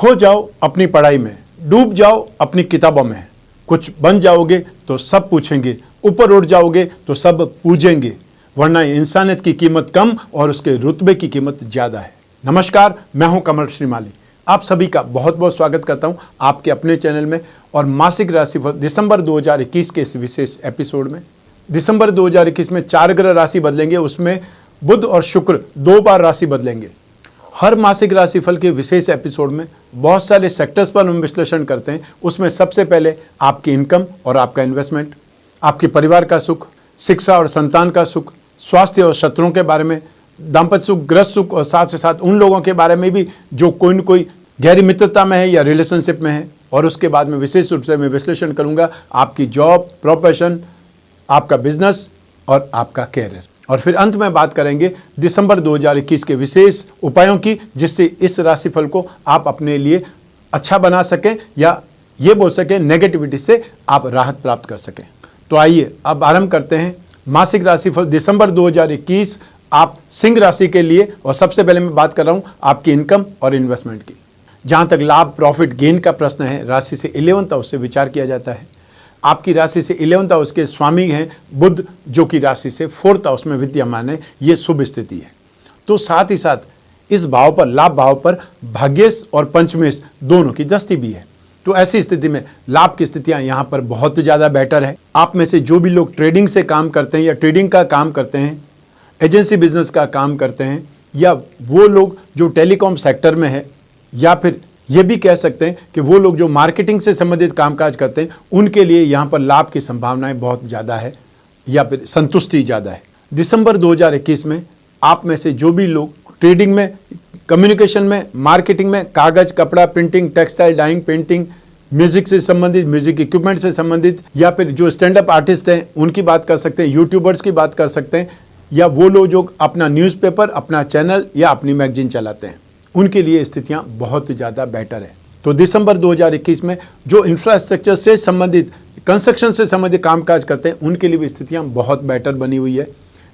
खो जाओ अपनी पढ़ाई में, डूब जाओ अपनी किताबों में, कुछ बन जाओगे तो सब पूछेंगे, ऊपर उड़ जाओगे तो सब पूजेंगे, वरना इंसानियत की कीमत कम और उसके रुतबे की कीमत ज़्यादा है। नमस्कार, मैं हूं कमल श्रीमाली। आप सभी का बहुत बहुत स्वागत करता हूं आपके अपने चैनल में और मासिक राशिफल दिसंबर 2021 के इस विशेष एपिसोड में। दिसंबर 2021 में 4 ग्रह राशि बदलेंगे, उसमें बुध और शुक्र 2 बार राशि बदलेंगे। हर मासिक राशिफल के विशेष एपिसोड में बहुत सारे सेक्टर्स पर हम विश्लेषण करते हैं। उसमें सबसे पहले आपकी इनकम और आपका इन्वेस्टमेंट, आपके परिवार का सुख, शिक्षा और संतान का सुख, स्वास्थ्य और शत्रुओं के बारे में, दाम्पत्य सुख, गृहस्थ सुख और साथ से साथ उन लोगों के बारे में भी जो कोई न कोई गहरी मित्रता में है या रिलेशनशिप में है। और उसके बाद में विशेष रूप से मैं विश्लेषण करूंगा आपकी जॉब, प्रोफेशन, आपका बिजनेस और आपका कैरियर। और फिर अंत में बात करेंगे दिसंबर 2021 के विशेष उपायों की, जिससे इस राशिफल को आप अपने लिए अच्छा बना सकें या ये बोल सकें नेगेटिविटी से आप राहत प्राप्त कर सकें। तो आइए अब आरंभ करते हैं मासिक राशिफल दिसंबर 2021 आप सिंह राशि के लिए। और सबसे पहले मैं बात कर रहा हूं आपकी इनकम और इन्वेस्टमेंट की। जहां तक लाभ, प्रॉफिट, गेन का प्रश्न है, राशि से 11th हाउस से विचार किया जाता है। आपकी राशि से 11th हाउस के स्वामी हैं बुध, जो कि राशि से 4th हाउस में विद्यमान है। ये शुभ स्थिति है। तो साथ ही साथ इस भाव पर, लाभ भाव पर भाग्येश और पंचमेश दोनों की दृष्टि भी है। तो ऐसी स्थिति में लाभ की स्थितियां यहाँ पर बहुत ज़्यादा बेटर है। आप में से जो भी लोग ट्रेडिंग से काम करते हैं या ट्रेडिंग का काम करते हैं, एजेंसी बिजनेस का काम करते हैं, या वो लोग जो टेलीकॉम सेक्टर में है, या फिर ये भी कह सकते हैं कि वो लोग जो मार्केटिंग से संबंधित कामकाज करते हैं, उनके लिए यहाँ पर लाभ की संभावनाएं बहुत ज़्यादा है या फिर संतुष्टि ज़्यादा है। दिसंबर 2021 में आप में से जो भी लोग ट्रेडिंग में, कम्युनिकेशन में, मार्केटिंग में, कागज़, कपड़ा, printing, textile, dyeing, painting, music से संबंधित, म्यूजिक इक्विपमेंट से संबंधित, या फिर जो स्टैंड अप आर्टिस्ट हैं उनकी बात कर सकते हैं, यूट्यूबर्स की बात कर सकते हैं, या वो लोग जो अपना न्यूज़पेपर, अपना चैनल या अपनी मैगजीन चलाते हैं, उनके लिए स्थितियां बहुत ज़्यादा बेटर है। तो दिसंबर 2021 में जो इंफ्रास्ट्रक्चर से संबंधित, कंस्ट्रक्शन से संबंधित कामकाज करते हैं, उनके लिए भी स्थितियां बहुत बेटर बनी हुई है।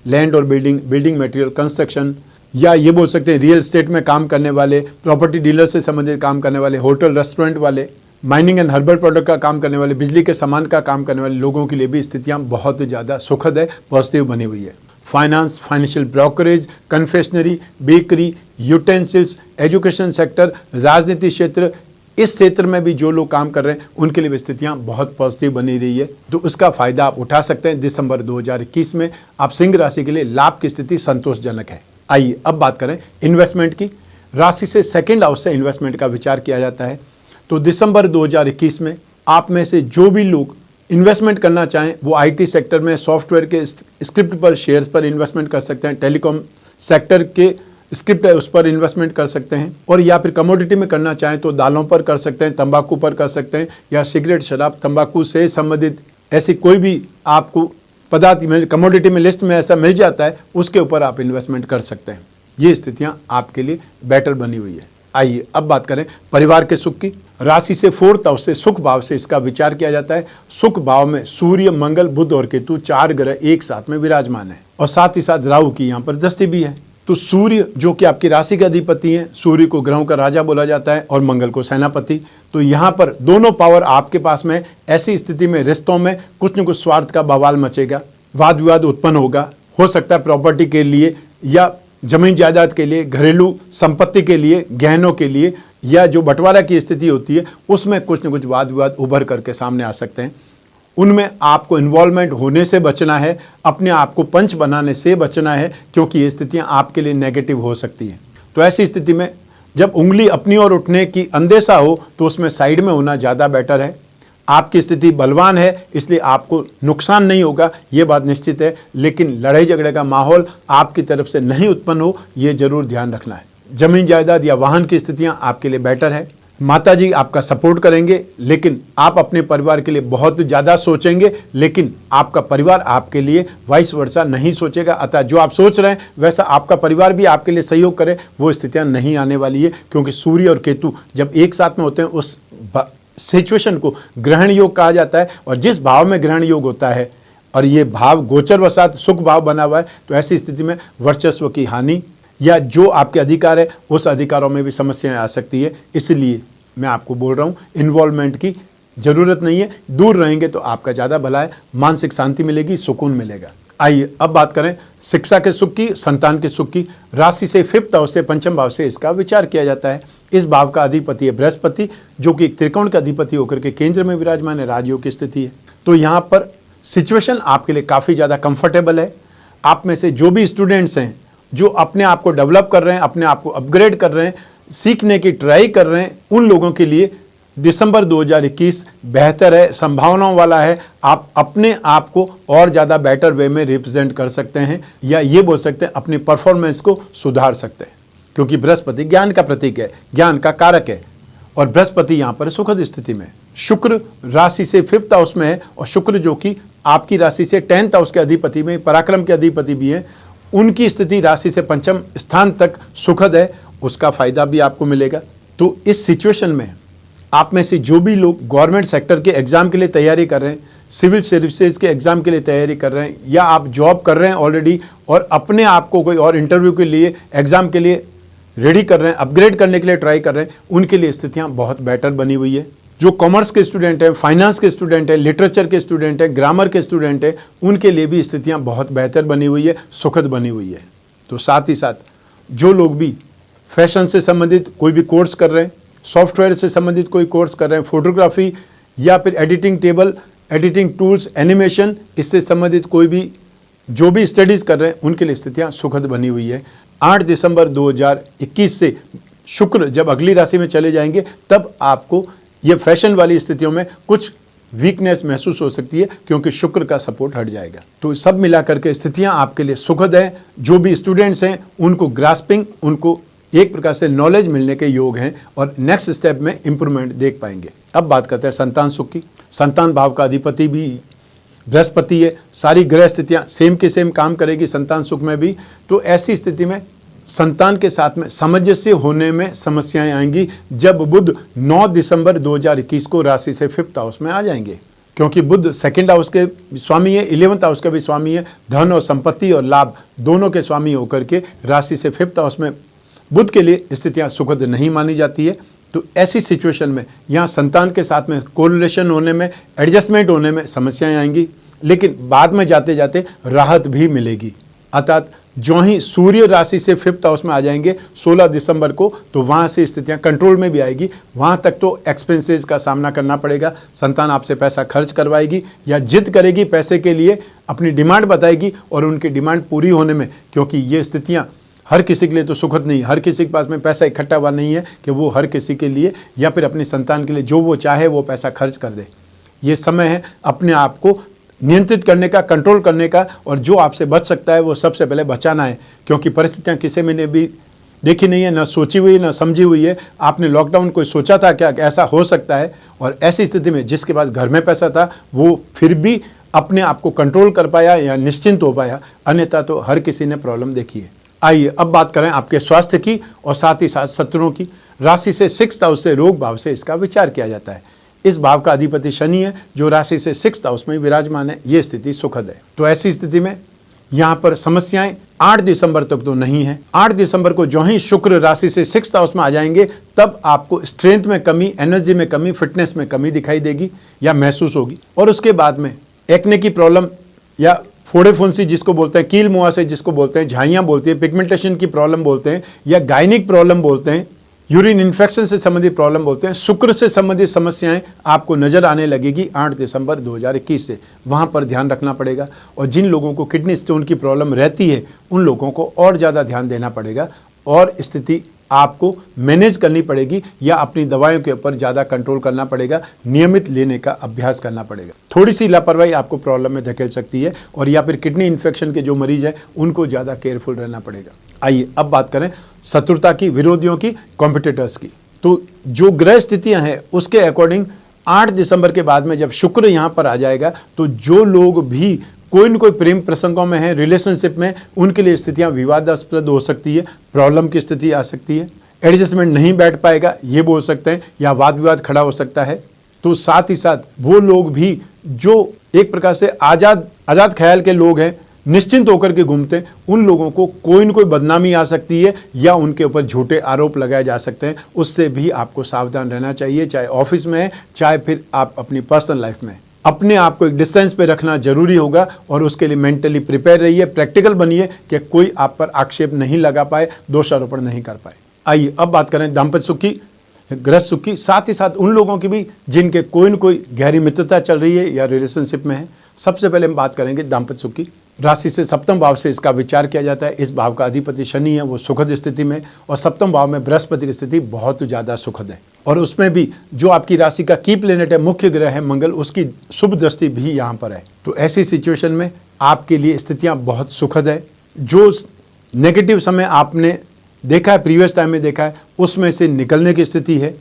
लैंड और बिल्डिंग मटेरियल, कंस्ट्रक्शन, या ये बोल सकते हैं रियल एस्टेट में काम करने वाले, प्रॉपर्टी डीलर से संबंधित काम करने वाले, होटल रेस्टोरेंट वाले, माइनिंग एंड हर्बल प्रोडक्ट का काम करने वाले, बिजली के सामान का काम करने वाले लोगों के लिए भी स्थितियाँ बहुत ज़्यादा सुखद है, पॉजिटिव बनी हुई है। Finance, financial brokerage, confectionery, bakery, utensils, education sector, राजनीति क्षेत्र, इस क्षेत्र में भी जो लोग काम कर रहे हैं उनके लिए भी स्थितियाँ बहुत पॉजिटिव बनी रही है। तो उसका फ़ायदा आप उठा सकते हैं। दिसंबर 2021 में आप सिंह राशि के लिए लाभ की स्थिति संतोषजनक है। आइए अब बात करें इन्वेस्टमेंट की। राशि से 2nd हाउस से इन्वेस्टमेंट का विचार किया जाता है। तो दिसंबर 2021 में आप में से जो भी लोग इन्वेस्टमेंट करना चाहें, वो आईटी सेक्टर में सॉफ्टवेयर के स्क्रिप्ट पर, शेयर्स पर इन्वेस्टमेंट कर सकते हैं, टेलीकॉम सेक्टर के स्क्रिप्ट है उस पर इन्वेस्टमेंट कर सकते हैं, और या फिर कमोडिटी में करना चाहें तो दालों पर कर सकते हैं, तंबाकू पर कर सकते हैं, या सिगरेट, शराब, तंबाकू से संबंधित ऐसी कोई भी आपको पदार्थ कमोडिटी में लिस्ट में ऐसा मिल जाता है, उसके ऊपर आप इन्वेस्टमेंट कर सकते हैं। ये स्थितियाँ आपके लिए बेटर बनी हुई है। आइए अब बात करें परिवार के सुख की। राशि से 4th हाउस से सुख भाव से इसका विचार किया जाता है। सुख भाव में सूर्य, मंगल, बुध और केतु 4 ग्रह एक साथ में विराजमान है, और साथ ही साथ राहु की यहाँ पर दृष्टि भी है। तो सूर्य जो कि आपकी राशि के अधिपति हैं, सूर्य को ग्रहों का राजा बोला जाता है और मंगल को सेनापति। तो यहाँ पर दोनों पावर आपके पास में। ऐसी स्थिति में रिश्तों में कुछ न कुछ स्वार्थ का बवाल मचेगा, वाद विवाद उत्पन्न होगा। हो सकता है प्रॉपर्टी के लिए या जमीन जायदाद के लिए, घरेलू संपत्ति के लिए, गहनों के लिए, या जो बंटवारा की स्थिति होती है उसमें कुछ न कुछ वाद विवाद उभर करके सामने आ सकते हैं। उनमें आपको इन्वॉल्वमेंट होने से बचना है, अपने आप को पंच बनाने से बचना है, क्योंकि ये स्थितियां आपके लिए नेगेटिव हो सकती हैं। तो ऐसी स्थिति में जब उंगली अपनी ओर उठने की अंदेशा हो तो उसमें साइड में होना ज़्यादा बेटर है। आपकी स्थिति बलवान है, इसलिए आपको नुकसान नहीं होगा, ये बात निश्चित है। लेकिन लड़ाई झगड़े का माहौल आपकी तरफ से नहीं उत्पन्न हो, ये जरूर ध्यान रखना है। जमीन जायदाद या वाहन की स्थितियाँ आपके लिए बेटर है। माताजी आपका सपोर्ट करेंगे, लेकिन आप अपने परिवार के लिए बहुत ज़्यादा सोचेंगे, लेकिन आपका परिवार आपके लिए वाइस वर्सा नहीं सोचेगा। अतः जो आप सोच रहे हैं वैसा आपका परिवार भी आपके लिए सहयोग करे, वो स्थितियां नहीं आने वाली है। क्योंकि सूर्य और केतु जब एक साथ में होते हैं उस सिचुएशन को ग्रहण योग कहा जाता है, और जिस भाव में ग्रहण योग होता है और ये भाव गोचर वसात सुख भाव बना हुआ है, तो ऐसी स्थिति में वर्चस्व की हानि या जो आपके अधिकार है उस अधिकारों में भी समस्याएं आ सकती है। इसलिए मैं आपको बोल रहा हूँ, इन्वॉल्वमेंट की जरूरत नहीं है। दूर रहेंगे तो आपका ज़्यादा भला है, मानसिक शांति मिलेगी, सुकून मिलेगा। आइए अब बात करें शिक्षा के सुख की, संतान के सुख की। राशि से 5th हाउस से, पंचम भाव से इसका विचार किया जाता है। इस भाव का अधिपति है बृहस्पति, जो कि एक त्रिकोण का अधिपति होकर के केंद्र में विराजमान है, राजयोग की स्थिति है। तो यहाँ पर सिचुएशन आपके लिए काफ़ी ज़्यादा कंफर्टेबल है। आप में से जो भी स्टूडेंट्स हैं, जो अपने आप को डेवलप कर रहे हैं, अपने आप को अपग्रेड कर रहे हैं, सीखने की ट्राई कर रहे हैं, उन लोगों के लिए दिसंबर 2021 बेहतर है, संभावनाओं वाला है। आप अपने आप को और ज़्यादा बेटर वे में रिप्रेजेंट कर सकते हैं, या ये बोल सकते हैं अपनी परफॉर्मेंस को सुधार सकते हैं, क्योंकि बृहस्पति ज्ञान का प्रतीक है, ज्ञान का कारक है, और बृहस्पति यहाँ पर सुखद स्थिति में। शुक्र राशि से 5th हाउस में है, और शुक्र जो कि आपकी राशि से 10th हाउस के अधिपति में, पराक्रम के अधिपति भी हैं, उनकी स्थिति राशि से पंचम स्थान तक सुखद है, उसका फायदा भी आपको मिलेगा। तो इस सिचुएशन में आप में से जो भी लोग गवर्नमेंट सेक्टर के एग्जाम के लिए तैयारी कर रहे हैं, सिविल सर्विसेज के एग्जाम के लिए तैयारी कर रहे हैं, या आप जॉब कर रहे हैं ऑलरेडी और अपने आप को कोई और इंटरव्यू के लिए, एग्जाम के लिए रेडी कर रहे हैं, अपग्रेड करने के लिए ट्राई कर रहे हैं, उनके लिए स्थितियां बहुत बेटर बनी हुई है। जो कॉमर्स के स्टूडेंट हैं, फाइनेंस के स्टूडेंट हैं, लिटरेचर के स्टूडेंट हैं, ग्रामर के स्टूडेंट हैं, उनके लिए भी स्थितियां बहुत बेहतर बनी हुई है, सुखद बनी हुई है। तो साथ ही साथ जो लोग भी फैशन से संबंधित कोई भी कोर्स कर रहे हैं, सॉफ्टवेयर से संबंधित कोई कोर्स कर रहे हैं, फोटोग्राफी या फिर editing table, editing tools, animation, इससे संबंधित कोई भी जो भी स्टडीज़ कर रहे हैं, उनके लिए स्थितियाँ सुखद बनी हुई है। 8 दिसंबर 2021 से शुक्र जब अगली राशि में चले जाएंगे, तब आपको ये फैशन वाली स्थितियों में कुछ वीकनेस महसूस हो सकती है, क्योंकि शुक्र का सपोर्ट हट जाएगा। तो सब मिला करके स्थितियाँ आपके लिए सुखद हैं। जो भी स्टूडेंट्स हैं उनको ग्रास्पिंग, उनको एक प्रकार से नॉलेज मिलने के योग हैं, और नेक्स्ट स्टेप में इंप्रूवमेंट देख पाएंगे। अब बात करते हैं संतान सुख की। संतान भाव का अधिपति भी बृहस्पति है, सारी ग्रह स्थितियाँ सेम के सेम काम करेगी संतान सुख में भी। तो ऐसी स्थिति में संतान के साथ में सामंजस्य होने में समस्याएं आएंगी जब बुध 9 दिसंबर 2021 को राशि से 5th हाउस में आ जाएंगे, क्योंकि बुध 2nd हाउस के स्वामी है, 11th हाउस का भी स्वामी है, धन और संपत्ति और लाभ दोनों के स्वामी होकर के राशि से 5th हाउस में बुध के लिए स्थितियां सुखद नहीं मानी जाती है। तो ऐसी सिचुएशन में यहाँ संतान के साथ में कोरिलेशन होने में, एडजस्टमेंट होने में समस्याएं आएंगी, लेकिन बाद में जाते जाते राहत भी मिलेगी। अर्थात जो ही सूर्य राशि से 5th हाउस में आ जाएंगे 16 दिसंबर को, तो वहाँ से स्थितियाँ कंट्रोल में भी आएगी। वहाँ तक तो एक्सपेंसेस का सामना करना पड़ेगा, संतान आपसे पैसा खर्च करवाएगी या जिद करेगी पैसे के लिए, अपनी डिमांड बताएगी, और उनकी डिमांड पूरी होने में, क्योंकि ये स्थितियाँ हर किसी के लिए तो सुखद नहीं, हर किसी के पास में पैसा इकट्ठा हुआ नहीं है कि वो हर किसी के लिए या फिर अपने संतान के लिए जो वो चाहे वो पैसा खर्च कर दे। ये समय है अपने आप को नियंत्रित करने का, कंट्रोल करने का, और जो आपसे बच सकता है वो सबसे पहले बचाना है, क्योंकि परिस्थितियाँ किसी में ने भी देखी नहीं है, ना सोची हुई, ना समझी हुई है। आपने लॉकडाउन कोई सोचा था क्या ऐसा हो सकता है? और ऐसी स्थिति में जिसके पास घर में पैसा था वो फिर भी अपने आप को कंट्रोल कर पाया या निश्चिंत हो पाया, अन्यथा तो हर किसी ने प्रॉब्लम देखी है। आइए अब बात करें आपके स्वास्थ्य की और साथ ही साथ शत्रुओं की। राशि से 6th हाउस से रोग भाव से इसका विचार किया जाता है। इस भाव का अधिपति शनि है, जो राशि से 6th हाउस में विराजमान है। ये स्थिति सुखद है। तो ऐसी स्थिति में यहाँ पर समस्याएं 8 दिसंबर तक तो नहीं है। 8 दिसंबर को जो ही शुक्र राशि से 6th हाउस में आ जाएंगे, तब आपको स्ट्रेंथ में कमी, एनर्जी में कमी, फिटनेस में कमी दिखाई देगी या महसूस होगी। और उसके बाद में एक्ने की प्रॉब्लम या फोड़े फुंसी जिसको बोलते हैं, कील मुहासे जिसको बोलते हैं, झाइयाँ बोलती है, पिगमेंटेशन की प्रॉब्लम बोलते हैं, या गायनिक प्रॉब्लम बोलते हैं, यूरिन इन्फेक्शन से संबंधित प्रॉब्लम बोलते हैं, शुक्र से संबंधित समस्याएं आपको नजर आने लगेगी 8 दिसंबर 2021 से। वहां पर ध्यान रखना पड़ेगा। और जिन लोगों को किडनी स्टोन की प्रॉब्लम रहती है, उन लोगों को और ज़्यादा ध्यान देना पड़ेगा, और स्थिति आपको मैनेज करनी पड़ेगी या अपनी दवाइयों के ऊपर ज़्यादा कंट्रोल करना पड़ेगा, नियमित लेने का अभ्यास करना पड़ेगा। थोड़ी सी लापरवाही आपको प्रॉब्लम में धकेल सकती है, और या फिर किडनी इन्फेक्शन के जो मरीज हैं उनको ज़्यादा केयरफुल रहना पड़ेगा। आइए अब बात करें शत्रुता की, विरोधियों की, कॉम्पिटिटर्स की। तो जो ग्रह स्थितियाँ हैं उसके अकॉर्डिंग 8 दिसंबर के बाद में जब शुक्र यहाँ पर आ जाएगा, तो जो लोग भी कोई न कोई प्रेम प्रसंगों में है, रिलेशनशिप में, उनके लिए स्थितियां विवादास्पद हो सकती है, प्रॉब्लम की स्थिति आ सकती है, एडजस्टमेंट नहीं बैठ पाएगा ये बोल सकते हैं, या वाद विवाद खड़ा हो सकता है। तो साथ ही साथ वो लोग भी जो एक प्रकार से आज़ाद ख्याल के लोग हैं, निश्चिंत होकर के घूमते हैं, उन लोगों को कोई न कोई बदनामी आ सकती है या उनके ऊपर झूठे आरोप लगाए जा सकते हैं। उससे भी आपको सावधान रहना चाहिए, चाहे ऑफिस में है, चाहे फिर आप अपनी पर्सनल लाइफ में। अपने आप को एक डिस्टेंस पे रखना जरूरी होगा और उसके लिए मेंटली प्रिपेयर रहिए, प्रैक्टिकल बनिए कि कोई आप पर आक्षेप नहीं लगा पाए, दोषारोपण नहीं कर पाए। आइए अब बात करें दाम्पत्य सुख की, गृहस्थ सुख की, साथ ही साथ उन लोगों की भी जिनके कोई न कोई गहरी मित्रता चल रही है या रिलेशनशिप में है। सबसे पहले हम बात करेंगे दाम्पत्य सुख की। राशि से सप्तम भाव से इसका विचार किया जाता है। इस भाव का अधिपति शनि है, वो सुखद स्थिति में, और सप्तम भाव में बृहस्पति की स्थिति बहुत ज़्यादा सुखद है। और उसमें भी जो आपकी राशि का की प्लेनेट है, मुख्य ग्रह है मंगल, उसकी शुभ दृष्टि भी यहाँ पर है। तो ऐसी सिचुएशन में आपके लिए स्थितियाँ बहुत सुखद है। जो नेगेटिव समय आपने देखा है, प्रीवियस टाइम में देखा है, उसमें से निकलने की स्थिति है।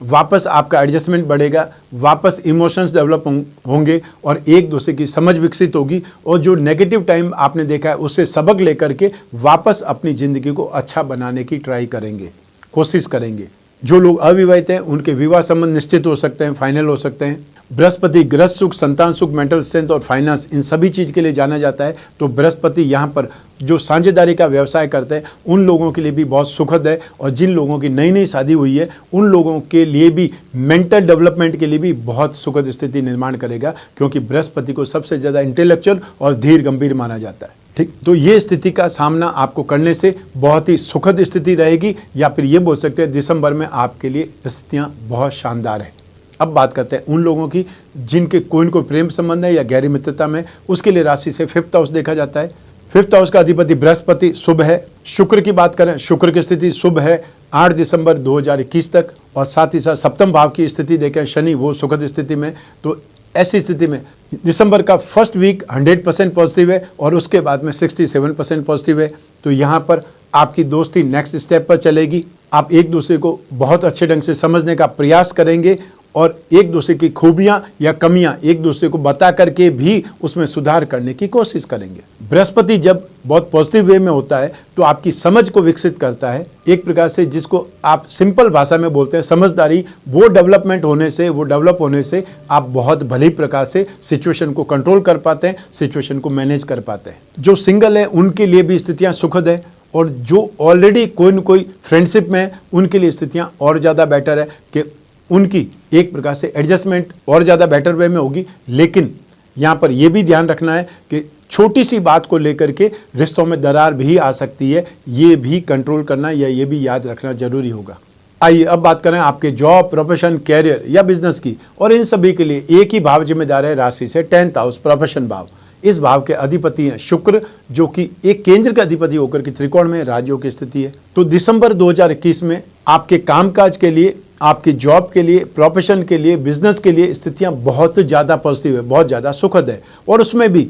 वापस आपका एडजस्टमेंट बढ़ेगा, वापस इमोशंस डेवलप होंगे और एक दूसरे की समझ विकसित होगी। और जो नेगेटिव टाइम आपने देखा है उससे सबक लेकर के वापस अपनी ज़िंदगी को अच्छा बनाने की ट्राई करेंगे, कोशिश करेंगे। जो लोग अविवाहित हैं उनके विवाह संबंध निश्चित हो सकते हैं, फाइनल हो सकते हैं। बृहस्पति गृहस्थ सुख, संतान सुख, मेंटल स्ट्रेंथ और फाइनेंस, इन सभी चीज़ के लिए जाना जाता है। तो बृहस्पति यहाँ पर जो साझेदारी का व्यवसाय करते हैं उन लोगों के लिए भी बहुत सुखद है। और जिन लोगों की नई नई शादी हुई है उन लोगों के लिए भी मेंटल डेवलपमेंट के लिए भी बहुत सुखद स्थिति निर्माण करेगा, क्योंकि बृहस्पति को सबसे ज़्यादा इंटेलेक्चुअल और धीर गंभीर माना जाता है। ठीक, तो ये स्थिति का सामना आपको करने से बहुत ही सुखद स्थिति रहेगी, या फिर ये बोल सकते हैं दिसंबर में आपके लिए स्थितियाँ बहुत शानदार है। अब बात करते हैं उन लोगों की जिनके कोई न कोई प्रेम संबंध है या गहरी मित्रता में। उसके लिए राशि से 5th हाउस देखा जाता है। 5th हाउस का अधिपति बृहस्पति शुभ है। शुक्र की बात करें, शुक्र की स्थिति शुभ है 8 दिसंबर 2021 तक। और साथ ही साथ सप्तम भाव की स्थिति देखें, शनि वो सुखद स्थिति में। तो ऐसी स्थिति में दिसंबर का फर्स्ट वीक 100% पॉजिटिव है और उसके बाद में 67% पॉजिटिव है। तो यहाँ पर आपकी दोस्ती नेक्स्ट स्टेप पर चलेगी। आप एक दूसरे को बहुत अच्छे ढंग से समझने का प्रयास करेंगे और एक दूसरे की खूबियां या कमियां एक दूसरे को बता करके भी उसमें सुधार करने की कोशिश करेंगे। बृहस्पति जब बहुत पॉजिटिव वे में होता है तो आपकी समझ को विकसित करता है, एक प्रकार से जिसको आप सिंपल भाषा में बोलते हैं समझदारी। वो डेवलप होने से आप बहुत भली प्रकार से सिचुएशन को कंट्रोल कर पाते हैं, सिचुएशन को मैनेज कर पाते हैं। जो सिंगल है उनके लिए भी स्थितियाँ सुखद है, और जो ऑलरेडी कोई न कोई फ्रेंडशिप में है उनके लिए स्थितियाँ और ज़्यादा बेटर है कि उनकी एक प्रकार से एडजस्टमेंट और ज़्यादा बेटर वे में होगी। लेकिन यहाँ पर यह भी ध्यान रखना है कि छोटी सी बात को लेकर के रिश्तों में दरार भी आ सकती है, ये भी कंट्रोल करना या ये भी याद रखना जरूरी होगा। आइए अब बात करें आपके जॉब, प्रोफेशन, कैरियर या बिजनेस की। और इन सभी के लिए एक ही भाव जिम्मेदार है राशि से 10th हाउस, प्रोफेशन भाव। इस भाव के अधिपति हैं शुक्र, जो कि एक केंद्र का अधिपति होकर के त्रिकोण में राजयोग की स्थिति है। तो दिसंबर 2021 में आपके कामकाज के लिए, आपकी जॉब के लिए, प्रोफेशन के लिए, बिजनेस के लिए स्थितियां बहुत ज़्यादा पॉजिटिव है, बहुत ज़्यादा सुखद है। और उसमें भी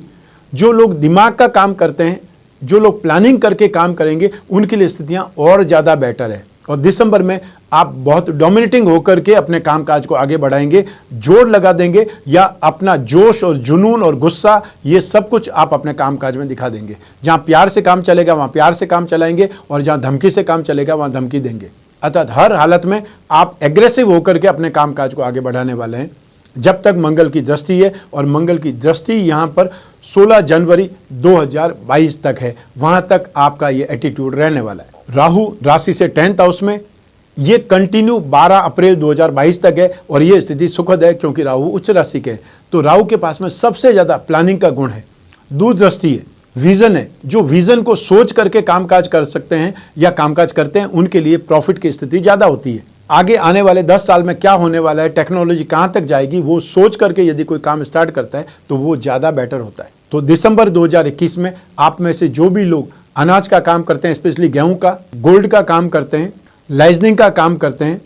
जो लोग दिमाग का काम करते हैं, जो लोग प्लानिंग करके काम करेंगे, उनके लिए स्थितियां और ज़्यादा बेटर है। और दिसंबर में आप बहुत डोमिनेटिंग होकर के अपने कामकाज को आगे बढ़ाएंगे, जोर लगा देंगे, या अपना जोश और जुनून और गुस्सा ये सब कुछ आप अपने कामकाज में दिखा देंगे। जहाँ प्यार से काम चलेगा वहाँ प्यार से काम चलाएंगे, और जहाँ धमकी से काम चलेगा वहाँ धमकी देंगे। अर्थात हर हालत में आप एग्रेसिव होकर के अपने कामकाज को आगे बढ़ाने वाले हैं जब तक मंगल की दृष्टि है। और मंगल की दृष्टि यहाँ पर 16 जनवरी 2022 तक है, वहाँ तक आपका ये एटीट्यूड रहने वाला है। राहु राशि से 10th हाउस में, ये कंटिन्यू 12 अप्रैल 2022 तक है, और ये स्थिति सुखद है क्योंकि राहु उच्च राशि के है। तो राहु के पास में सबसे ज़्यादा प्लानिंग का गुण है, दूरदृष्टि है, विजन है। जो विजन को सोच करके कामकाज कर सकते हैं या कामकाज करते हैं, उनके लिए प्रॉफिट की स्थिति ज़्यादा होती है। आगे आने वाले 10 साल में क्या होने वाला है, टेक्नोलॉजी कहाँ तक जाएगी, वो सोच करके यदि कोई काम स्टार्ट करता है तो वो ज़्यादा बेटर होता है। तो दिसंबर 2021 में आप में से जो भी लोग अनाज का काम करते हैं, स्पेशली गेहूं का, गोल्ड का काम करते हैं, लाइजनिंग का काम करते हैं,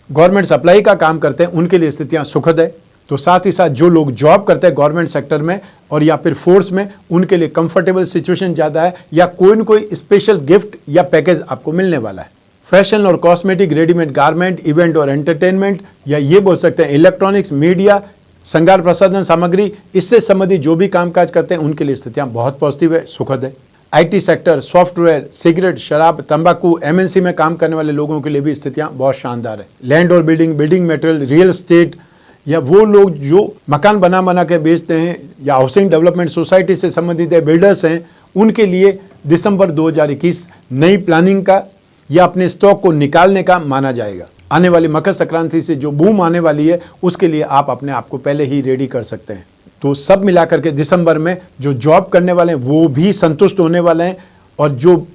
गवर्नमेंट सप्लाई का काम करते हैं, उनके लिए स्थितियाँ सुखद है। तो साथ ही साथ जो लोग जॉब करते हैं गवर्नमेंट सेक्टर में और या फिर फोर्स में, उनके लिए कंफर्टेबल सिचुएशन ज़्यादा है, या कोई न कोई स्पेशल गिफ्ट या पैकेज आपको मिलने वाला है। फैशन और कॉस्मेटिक, रेडीमेड गारमेंट, इवेंट और एंटरटेनमेंट, या ये बोल सकते हैं इलेक्ट्रॉनिक्स, मीडिया, श्रृंगार प्रसाधन सामग्री, इससे संबंधित जो भी कामकाज करते हैं उनके लिए स्थितियाँ बहुत पॉजिटिव है, सुखद है। आईटी सेक्टर, सॉफ्टवेयर, सिगरेट, शराब, तंबाकू, एमएनसी में काम करने वाले लोगों के लिए भी स्थितियाँ बहुत शानदार है। लैंड और building, building material, real estate, या वो लोग जो मकान बना के बेचते हैं या हाउसिंग डेवलपमेंट सोसाइटी से संबंधित है, बिल्डर्स हैं, उनके लिए दिसंबर 2021 नई प्लानिंग का या अपने स्टॉक को निकालने का माना जाएगा। आने वाली मकर संक्रांति से जो बूम आने वाली है उसके लिए आप अपने आप को पहले ही रेडी कर सकते हैं। तो सब मिलाकर के दिसंबर में जो जॉब करने वाले हैं वो भी संतुष्ट होने वाले हैं, और जो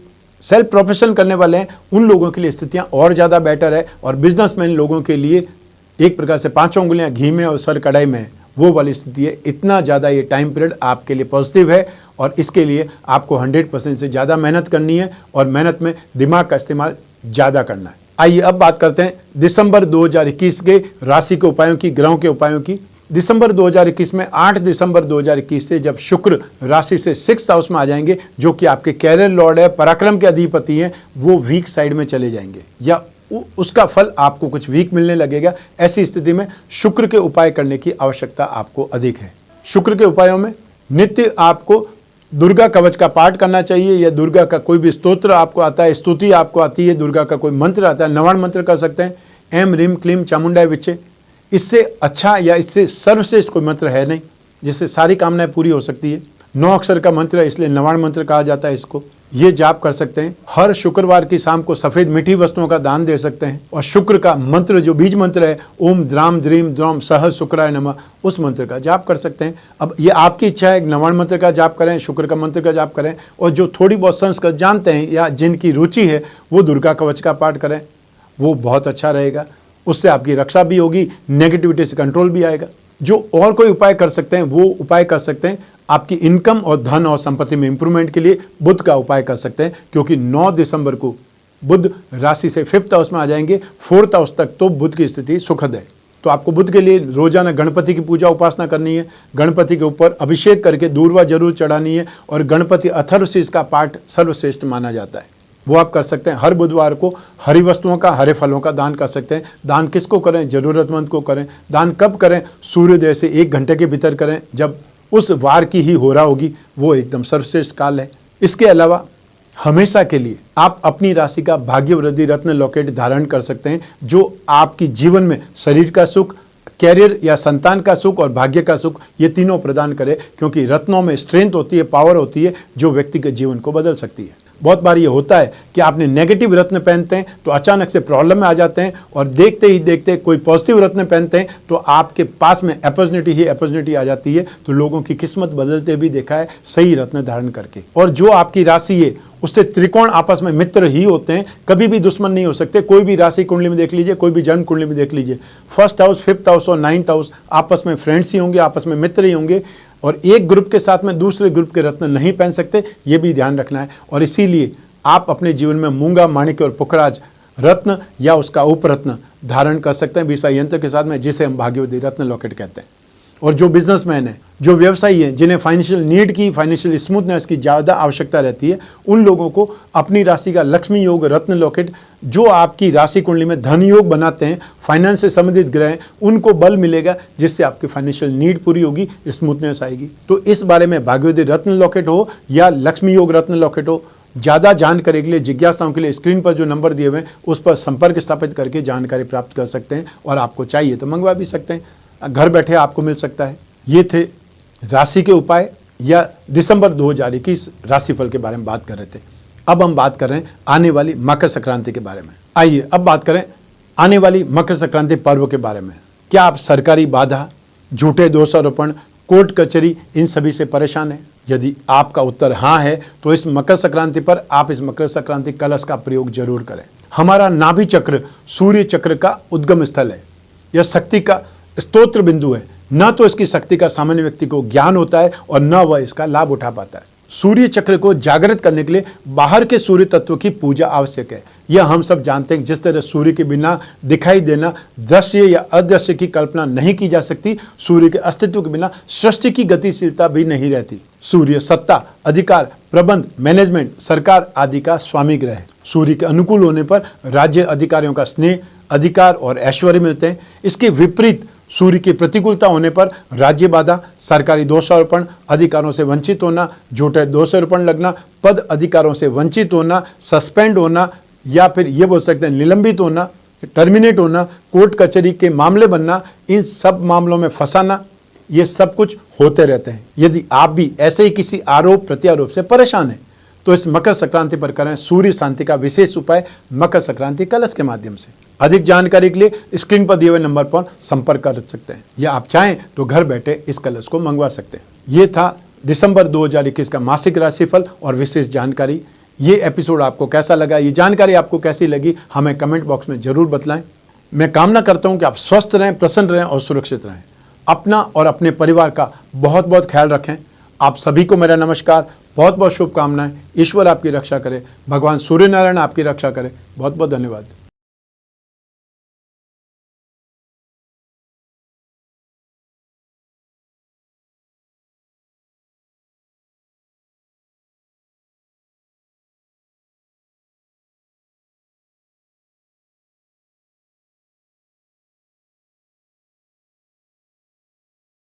सेल्फ प्रोफेशन करने वाले हैं उन लोगों के लिए स्थितियां और ज़्यादा बेटर है, और बिजनेसमैन लोगों के लिए एक प्रकार से 5 उंगलियां घी में और सर कढ़ाई में वो वाली स्थिति है। इतना ज़्यादा ये टाइम पीरियड आपके लिए पॉजिटिव है, और इसके लिए आपको 100% से ज़्यादा मेहनत करनी है, और मेहनत में दिमाग का इस्तेमाल ज़्यादा करना है। आइए अब बात करते हैं दिसंबर 2021 के राशि के उपायों की, ग्रहों के उपायों की। दिसंबर 2021 में 8 दिसंबर 2021 से जब शुक्र राशि से 6th हाउस में आ जाएंगे, जो कि आपके कैरियर लॉर्ड है, पराक्रम के अधिपति हैं, वो वीक साइड में चले जाएंगे या उसका फल आपको कुछ वीक मिलने लगेगा। ऐसी स्थिति में शुक्र के उपाय करने की आवश्यकता आपको अधिक है। शुक्र के उपायों में नित्य आपको दुर्गा कवच का पाठ करना चाहिए, या दुर्गा का कोई भी स्तोत्र आपको आता है, स्तुति आपको आती है, दुर्गा का कोई मंत्र आता है, नवाण मंत्र कर सकते हैं, एम रीम क्लीम चामुंडाय विचे। इससे अच्छा या इससे सर्वश्रेष्ठ कोई मंत्र है नहीं जिससे सारी कामनाएं पूरी हो सकती है। 9 अक्षर का मंत्र है, इसलिए नवाण मंत्र कहा जाता है इसको। ये जाप कर सकते हैं। हर शुक्रवार की शाम को सफ़ेद मीठी वस्तुओं का दान दे सकते हैं, और शुक्र का मंत्र जो बीज मंत्र है, ओम द्राम द्रीम द्रौम सह शुक्राय नमः, उस मंत्र का जाप कर सकते हैं। अब ये आपकी इच्छा है, नवाण मंत्र का जाप करें, शुक्र का मंत्र का जाप करें, और जो थोड़ी बहुत संस्कृत जानते हैं या जिनकी रुचि है वो दुर्गा कवच का पाठ करें, वो बहुत अच्छा रहेगा। उससे आपकी रक्षा भी होगी, नेगेटिविटी से कंट्रोल भी आएगा। जो और कोई उपाय कर सकते हैं वो उपाय कर सकते हैं आपकी इनकम और धन और संपत्ति में इंप्रूवमेंट के लिए बुध का उपाय कर सकते हैं, क्योंकि 9 दिसंबर को बुध राशि से 5th हाउस में आ जाएंगे। 4th हाउस तक तो बुध की स्थिति सुखद है। तो आपको बुध के लिए रोजाना गणपति की पूजा उपासना करनी है, गणपति के ऊपर अभिषेक करके दूर्वा जरूर चढ़ानी है, और गणपति अथर्वशीष का पाठ सर्वश्रेष्ठ माना जाता है, वो आप कर सकते हैं। हर बुधवार को हरी वस्तुओं का, हरे फलों का दान कर सकते हैं। दान किसको करें? ज़रूरतमंद को करें। दान कब करें? सूर्योदय से 1 घंटे के भीतर करें, जब उस वार की ही हो रहा होगी, वो एकदम सर्वश्रेष्ठ काल है। इसके अलावा हमेशा के लिए आप अपनी राशि का भाग्य वृद्धि रत्न लॉकेट धारण कर सकते हैं, जो आपकी जीवन में शरीर का सुख, कैरियर या संतान का सुख और भाग्य का सुख, ये तीनों प्रदान करे, क्योंकि रत्नों में स्ट्रेंथ होती है, पावर होती है, जो व्यक्ति के जीवन को बदल सकती है। बहुत बार ये होता है कि आपने नेगेटिव रत्न पहनते हैं तो अचानक से प्रॉब्लम में आ जाते हैं, और देखते ही देखते कोई पॉजिटिव रत्न पहनते हैं तो आपके पास में अपॉर्चुनिटी आ जाती है। तो लोगों की किस्मत बदलते भी देखा है सही रत्न धारण करके। और जो आपकी राशि है उससे त्रिकोण आपस में मित्र ही होते हैं, कभी भी दुश्मन नहीं हो सकते। कोई भी राशि कुंडली में देख लीजिए, कोई भी जन्म कुंडली में देख लीजिए, 1st हाउस, 5th हाउस और 9th हाउस आपस में फ्रेंड्स ही होंगे, आपस में मित्र ही होंगे, और एक ग्रुप के साथ में दूसरे ग्रुप के रत्न नहीं पहन सकते, ये भी ध्यान रखना है। और इसीलिए आप अपने जीवन में मूंगा, माणिक्य और पुखराज रत्न या उसका उपरत्न धारण कर सकते हैं वीसा यंत्र के साथ में, जिसे हम भाग्यवती रत्न लॉकेट कहते हैं। और जो बिजनेसमैन है, जो व्यवसायी है, जिन्हें फाइनेंशियल नीड की, फाइनेंशियल स्मूथनेस की ज़्यादा आवश्यकता रहती है, उन लोगों को अपनी राशि का लक्ष्मी योग रत्न लॉकेट, जो आपकी राशि कुंडली में धन योग बनाते हैं, फाइनेंस से संबंधित ग्रह हैं, उनको बल मिलेगा, जिससे आपकी फाइनेंशियल नीड पूरी होगी, स्मूथनेस आएगी। तो इस बारे में भाग्यवती रत्न लॉकेट हो या लक्ष्मी योग रत्न लॉकेट हो, ज़्यादा जानकारी के लिए, जिज्ञासाओं के लिए स्क्रीन पर जो नंबर दिए हुए हैं उस पर संपर्क स्थापित करके जानकारी प्राप्त कर सकते हैं, और आपको चाहिए तो मंगवा भी सकते हैं, घर बैठे आपको मिल सकता है। ये थे राशि के उपाय या दिसंबर 2021 राशिफल के बारे में बात कर रहे थे। अब हम बात कर रहे हैं आने वाली मकर संक्रांति के बारे में। आइए अब बात करें आने वाली मकर संक्रांति पर्व के बारे में। क्या आप सरकारी बाधा, झूठे दोषारोपण, कोर्ट कचहरी, इन सभी से परेशान हैं? यदि आपका उत्तर हाँ है तो इस मकर संक्रांति पर आप इस मकर संक्रांति कलश का प्रयोग जरूर करें। हमारा नाभि चक्र सूर्य चक्र का उद्गम स्थल है, यह शक्ति का स्तोत्र बिंदु है। न तो इसकी शक्ति का सामान्य व्यक्ति को ज्ञान होता है और न वह इसका लाभ उठा पाता है। सूर्य चक्र को जागृत करने के लिए बाहर के सूर्य तत्व की पूजा आवश्यक है। यह हम सब जानते हैं कि जिस तरह सूर्य के बिना दिखाई देना, दृश्य या अदृश्य की कल्पना नहीं की जा सकती, सूर्य के अस्तित्व के बिना सृष्टि की गतिशीलता भी नहीं रहती। सूर्य सत्ता, अधिकार, प्रबंध, मैनेजमेंट, सरकार आदि का स्वामी ग्रह है। सूर्य के अनुकूल होने पर राज्य अधिकारियों का स्नेह, अधिकार और ऐश्वर्य मिलते हैं। इसके विपरीत सूर्य की प्रतिकूलता होने पर राज्य बाधा, सरकारी दोषारोपण, अधिकारों से वंचित होना, झूठे दोषारोपण लगना, पद अधिकारों से वंचित होना, सस्पेंड होना, या फिर ये बोल सकते हैं निलंबित होना, टर्मिनेट होना, कोर्ट कचहरी के मामले बनना, इन सब मामलों में फंसाना, ये सब कुछ होते रहते हैं। यदि आप भी ऐसे ही किसी आरोप प्रत्यारोप से परेशान हैं तो इस मकर संक्रांति पर करें सूर्य शांति का विशेष उपाय मकर संक्रांति कलश के माध्यम से। अधिक जानकारी के लिए स्क्रीन पर दिए हुए नंबर पर संपर्क कर सकते हैं या आप चाहें तो घर बैठे इस कलश को मंगवा सकते हैं। ये था दिसंबर 2021 का मासिक राशिफल और विशेष जानकारी। ये एपिसोड आपको कैसा लगा, ये जानकारी आपको कैसी लगी, हमें कमेंट बॉक्स में जरूर बतलाएं। मैं कामना करता हूं कि आप स्वस्थ रहें, प्रसन्न रहें और सुरक्षित रहें। अपना और अपने परिवार का बहुत बहुत ख्याल रखें। आप सभी को मेरा नमस्कार, बहुत बहुत शुभकामनाएं। ईश्वर आपकी रक्षा करे, भगवान सूर्य नारायण आपकी रक्षा करे। बहुत बहुत धन्यवाद।